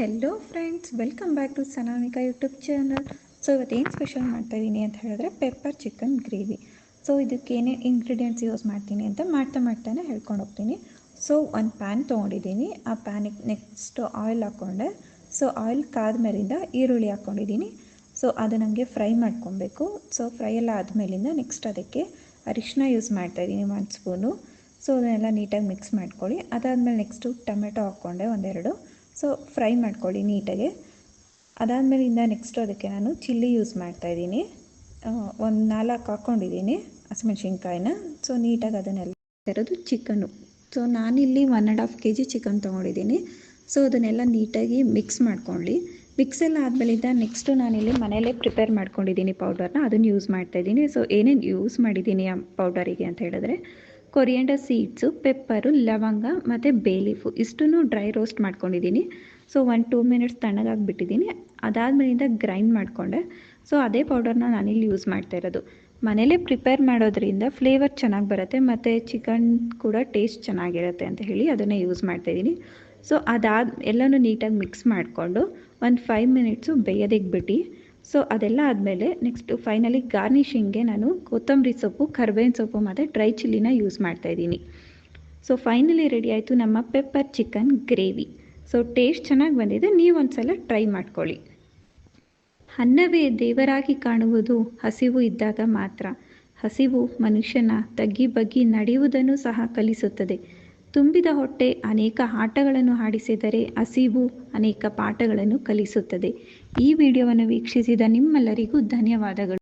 Hello friends, welcome back to Sanamika YouTube channel. So ಇವತ್ತೇನು special ಮಾಡ್ತಾಯಿದ್ದೀನಿ ಅಂತ ಹೇಳಿದ್ರೆ ಪೆಪ್ಪರ್ ಚಿಕನ್ ಗ್ರೇವಿ. ಸೊ ಇದಕ್ಕೆ ಏನೇನು ಇಂಗ್ರೀಡಿಯೆಂಟ್ಸ್ ಯೂಸ್ ಮಾಡ್ತೀನಿ ಅಂತ ಮಾಡ್ತಾನೆ ಹೇಳ್ಕೊಂಡು ಹೋಗ್ತೀನಿ. ಸೊ ಒಂದು ಪ್ಯಾನ್ ತೊಗೊಂಡಿದ್ದೀನಿ. ಆ ಪ್ಯಾನಿಗೆ ನೆಕ್ಸ್ಟು ಆಯಿಲ್ ಹಾಕ್ಕೊಂಡೆ. ಸೊ ಆಯಿಲ್ ಕಾದ್ಮೇಲಿಂದ ಈರುಳ್ಳಿ ಹಾಕ್ಕೊಂಡಿದ್ದೀನಿ. ಸೊ ಅದು ನನಗೆ ಫ್ರೈ ಮಾಡ್ಕೊಬೇಕು. ಸೊ ಫ್ರೈ ಎಲ್ಲ ಆದಮೇಲಿಂದ ನೆಕ್ಸ್ಟ್ ಅದಕ್ಕೆ ಅರಿಶಿನ ಯೂಸ್ ಮಾಡ್ತಾಯಿದ್ದೀನಿ 1 ಸ್ಪೂನು. ಸೊ ಅದನ್ನೆಲ್ಲ ನೀಟಾಗಿ ಮಿಕ್ಸ್ ಮಾಡ್ಕೊಳ್ಳಿ. ಅದಾದಮೇಲೆ ನೆಕ್ಸ್ಟು ಟೊಮೆಟೊ ಹಾಕ್ಕೊಂಡೆ ಒಂದೆರಡು. ಸೊ ಫ್ರೈ ಮಾಡ್ಕೊಳ್ಳಿ ನೀಟಾಗಿ. ಅದಾದಮೇಲಿಂದ ನೆಕ್ಸ್ಟು ಅದಕ್ಕೆ ನಾನು ಚಿಲ್ಲಿ ಯೂಸ್ ಮಾಡ್ತಾಯಿದ್ದೀನಿ. ಒಂದು 4 ಹಾಕ್ಕೊಂಡಿದ್ದೀನಿ ಹಸಿಮೆಣ್ಸಿನ್ಕಾಯಿನ. ಸೊ ನೀಟಾಗಿ ಅದನ್ನೆಲ್ಲ ಇರೋದು ಚಿಕನ್ನು. ಸೊ ನಾನಿಲ್ಲಿ 1.5 kg ಚಿಕನ್ ತೊಗೊಂಡಿದ್ದೀನಿ. ಸೊ ಅದನ್ನೆಲ್ಲ ನೀಟಾಗಿ ಮಿಕ್ಸ್ ಮಾಡ್ಕೊಳ್ಳಿ. ಮಿಕ್ಸ್ ಎಲ್ಲ ಆದಮೇಲಿಂದ ನೆಕ್ಸ್ಟು ನಾನಿಲ್ಲಿ ಮನೆಯಲ್ಲೇ ಪ್ರಿಪೇರ್ ಮಾಡ್ಕೊಂಡಿದ್ದೀನಿ ಪೌಡರ್ನ, ಅದನ್ನು ಯೂಸ್ ಮಾಡ್ತಾಯಿದ್ದೀನಿ. ಸೊ ಏನೇನು ಯೂಸ್ ಮಾಡಿದ್ದೀನಿ ಆ ಪೌಡರಿಗೆ ಅಂತ ಹೇಳಿದ್ರೆ ಕೊರಿಯಂಡರ್ ಸೀಡ್ಸು, ಪೆಪ್ಪರು, ಲವಂಗ ಮತ್ತು ಬೇ ಲೀಫು ಇಷ್ಟನ್ನು ಡ್ರೈ ರೋಸ್ಟ್ ಮಾಡ್ಕೊಂಡಿದ್ದೀನಿ. ಸೊ 1-2 ಮಿನಿಟ್ಸ್ ತಣ್ಣಗಾಗಿ ಬಿಟ್ಟಿದ್ದೀನಿ. ಅದಾದಮೇಲಿಂದ ಗ್ರೈಂಡ್ ಮಾಡಿಕೊಂಡೆ. ಸೊ ಅದೇ ಪೌಡರ್ನ ನಾನಿಲ್ಲಿ ಯೂಸ್ ಮಾಡ್ತಾ ಇರೋದು. ಮನೇಲೇ ಪ್ರಿಪೇರ್ ಮಾಡೋದ್ರಿಂದ ಫ್ಲೇವರ್ ಚೆನ್ನಾಗಿ ಬರುತ್ತೆ ಮತ್ತು ಚಿಕನ್ ಕೂಡ ಟೇಸ್ಟ್ ಚೆನ್ನಾಗಿರುತ್ತೆ ಅಂತ ಹೇಳಿ ಅದನ್ನೇ ಯೂಸ್ ಮಾಡ್ತಾಯಿದ್ದೀನಿ. ಸೊ ಎಲ್ಲನೂ ನೀಟಾಗಿ ಮಿಕ್ಸ್ ಮಾಡಿಕೊಂಡು ಒಂದು 5 ಮಿನಿಟ್ಸು ಬೇಯೋದಕ್ಕೆ ಬಿಟ್ಟು. ಸೊ ಅದೆಲ್ಲ ಆದಮೇಲೆ ನೆಕ್ಸ್ಟು ಫೈನಲಿ ಗಾರ್ನಿಷಿಂಗ್ಗೆ ನಾನು ಕೊತ್ತಂಬರಿ ಸೊಪ್ಪು, ಕರ್ಬೇವಿನ ಸೊಪ್ಪು ಮತ್ತು ಡ್ರೈ ಚಿಲ್ಲಿನ ಯೂಸ್ ಮಾಡ್ತಾಯಿದ್ದೀನಿ. ಸೊ ಫೈನಲಿ ರೆಡಿ ಆಯಿತು ನಮ್ಮ pepper chicken gravy. So taste ಚೆನ್ನಾಗಿ ಬಂದಿದೆ, ನೀವು ಒಂದು ಸಲ ಟ್ರೈ ಮಾಡ್ಕೊಳ್ಳಿ. ಅನ್ನವೇ ದೇವರಾಗಿ ಕಾಣುವುದು ಹಸಿವು ಇದ್ದಾಗ ಮಾತ್ರ. ಹಸಿವು ಮನುಷ್ಯನ ತಗ್ಗಿ ಬಗ್ಗಿ ನಡೆಯುವುದನ್ನು ಸಹ ಕಲಿಸುತ್ತದೆ. ತುಂಬಿದ ಹೊಟ್ಟೆ ಅನೇಕ ಆಟಗಳನ್ನು ಆಡಿಸಿದರೆ ಹಸಿವು ಅನೇಕ ಪಾಠಗಳನ್ನು ಕಲಿಸುತ್ತದೆ. ಈ ವಿಡಿಯೋವನ್ನು ವೀಕ್ಷಿಸಿದ ನಿಮ್ಮೆಲ್ಲರಿಗೂ ಧನ್ಯವಾದಗಳು.